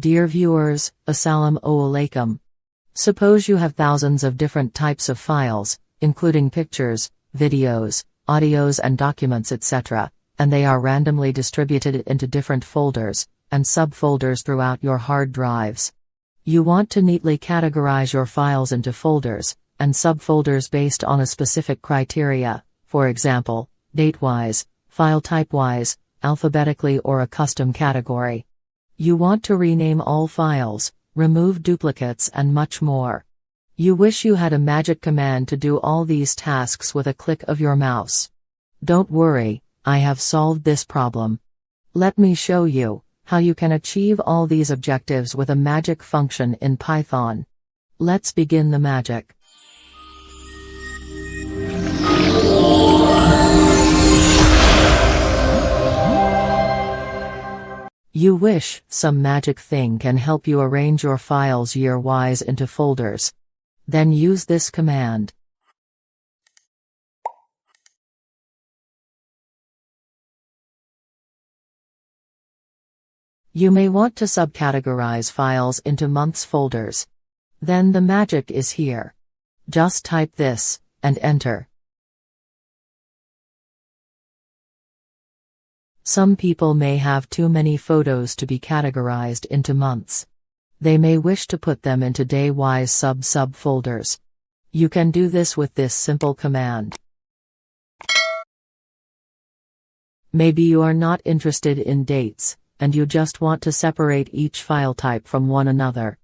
Dear viewers, Assalamu alaikum. Suppose you have thousands of different types of files, including pictures, videos, audios and documents etc., and they are randomly distributed into different folders and subfolders throughout your hard drives. You want to neatly categorize your files into folders and subfolders based on a specific criteria, for example, date-wise, file type-wise, alphabetically or a custom category. You want to rename all files, remove duplicates and much more. You wish you had a magic command to do all these tasks with a click of your mouse. Don't worry, I have solved this problem. Let me show you how you can achieve all these objectives with a magic function in Python. Let's begin the magic. You wish some magic thing can help you arrange your files year-wise into folders. Then use this command. You may want to subcategorize files into months folders. Then the magic is here. Just type this, and enter. Some people may have too many photos to be categorized into months. They may wish to put them into day-wise subfolders. You can do this with this simple command. Maybe you are not interested in dates, and you just want to separate each file type from one another.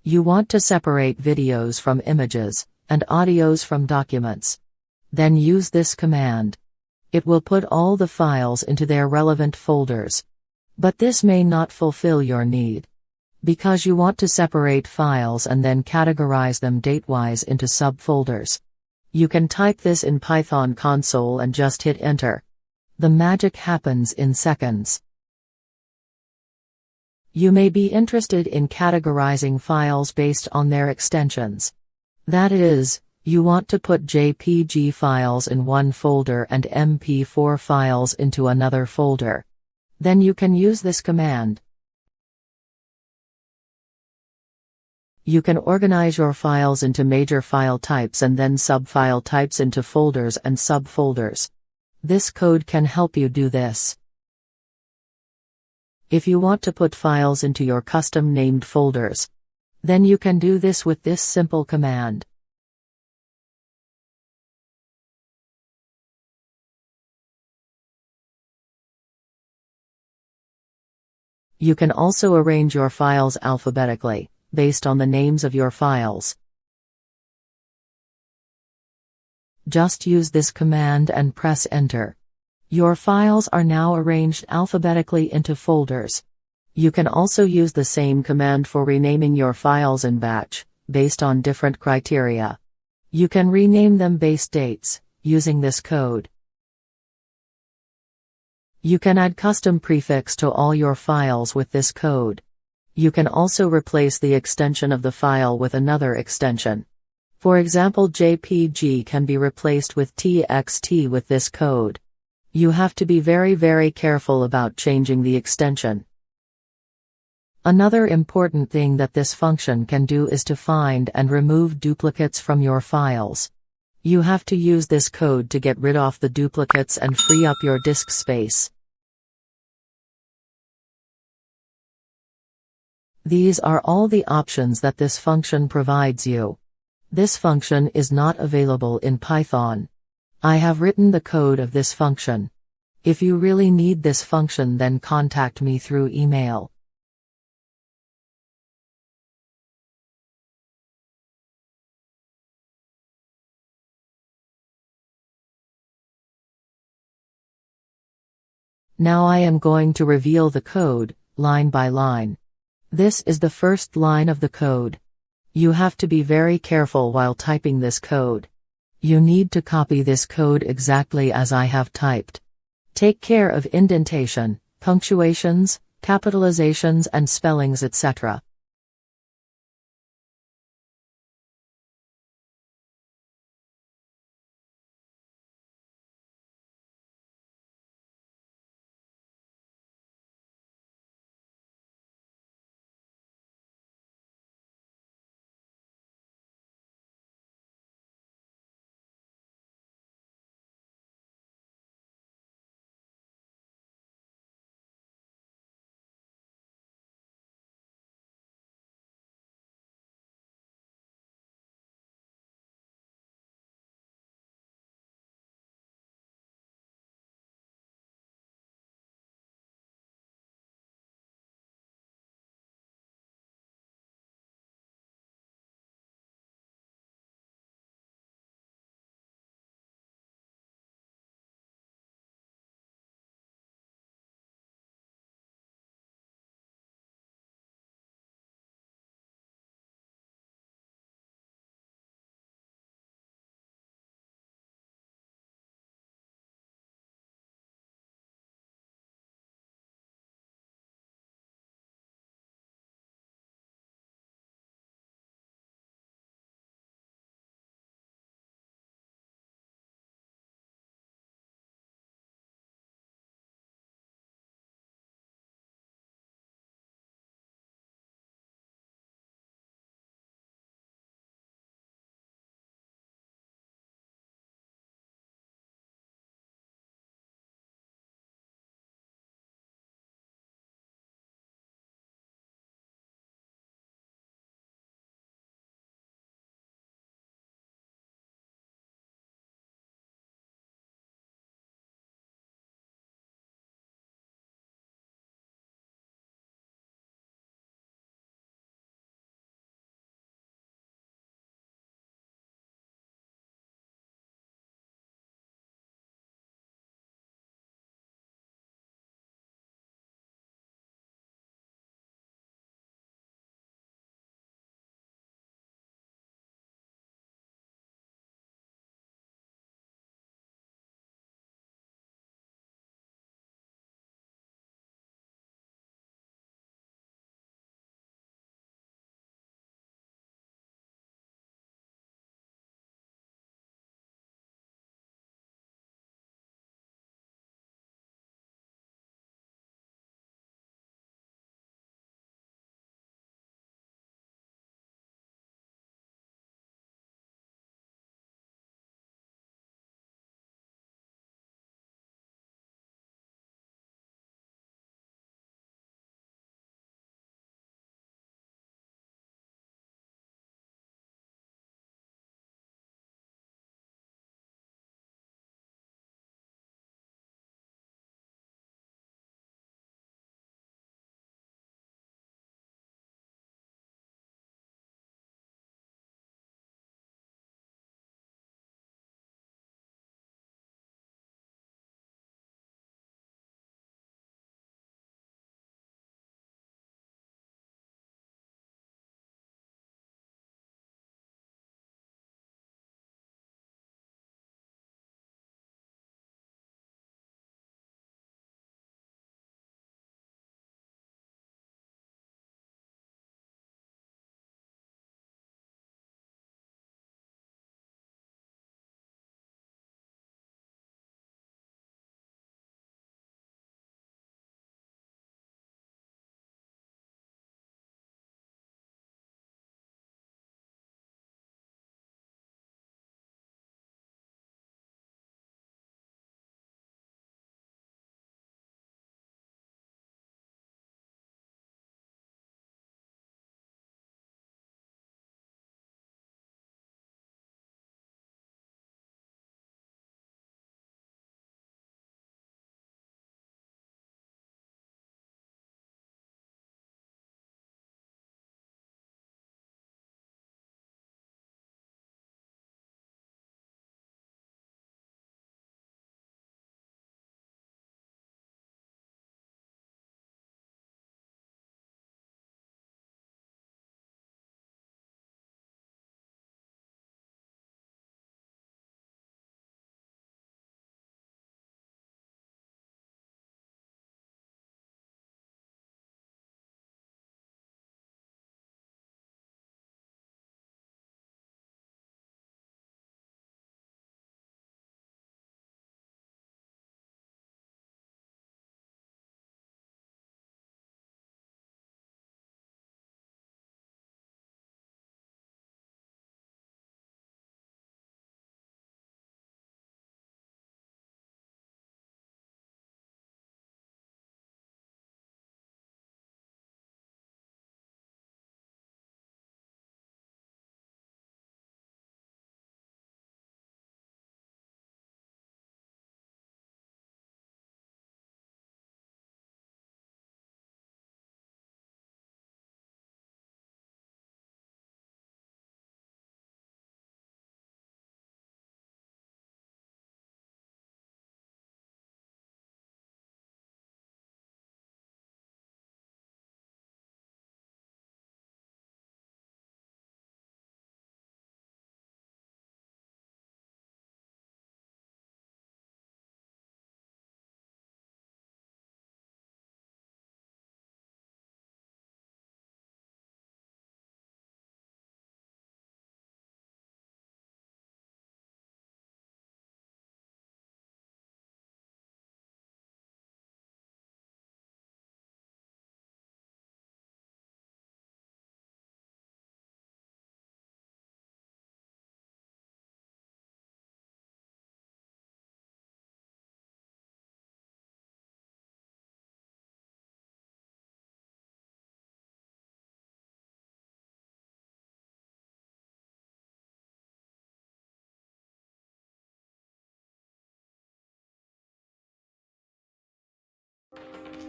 You want to separate videos from images, and audios from documents. Then use this command. It will put all the files into their relevant folders. But this may not fulfill your need. Because you want to separate files and then categorize them date-wise into subfolders. You can type this in Python console and just hit enter. The magic happens in seconds. You may be interested in categorizing files based on their extensions. That is, you want to put JPG files in one folder and MP4 files into another folder. Then you can use this command. You can organize your files into major file types and then subfile types into folders and subfolders. This code can help you do this. If you want to put files into your custom named folders, then you can do this with this simple command. You can also arrange your files alphabetically, based on the names of your files. Just use this command and press enter. Your files are now arranged alphabetically into folders. You can also use the same command for renaming your files in batch, based on different criteria. You can rename them based dates, using this code. You can add custom prefix to all your files with this code. You can also replace the extension of the file with another extension. For example, JPG can be replaced with TXT with this code. You have to be very careful about changing the extension. Another important thing that this function can do is to find and remove duplicates from your files. You have to use this code to get rid of the duplicates and free up your disk space. These are all the options that this function provides you. This function is not available in Python. I have written the code of this function. If you really need this function, then contact me through email. Now I am going to reveal the code, line by line. This is the first line of the code. You have to be very careful while typing this code. You need to copy this code exactly as I have typed. Take care of indentation, punctuations, capitalizations and spellings etc.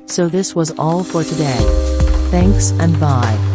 So this was all for today. Thanks and bye.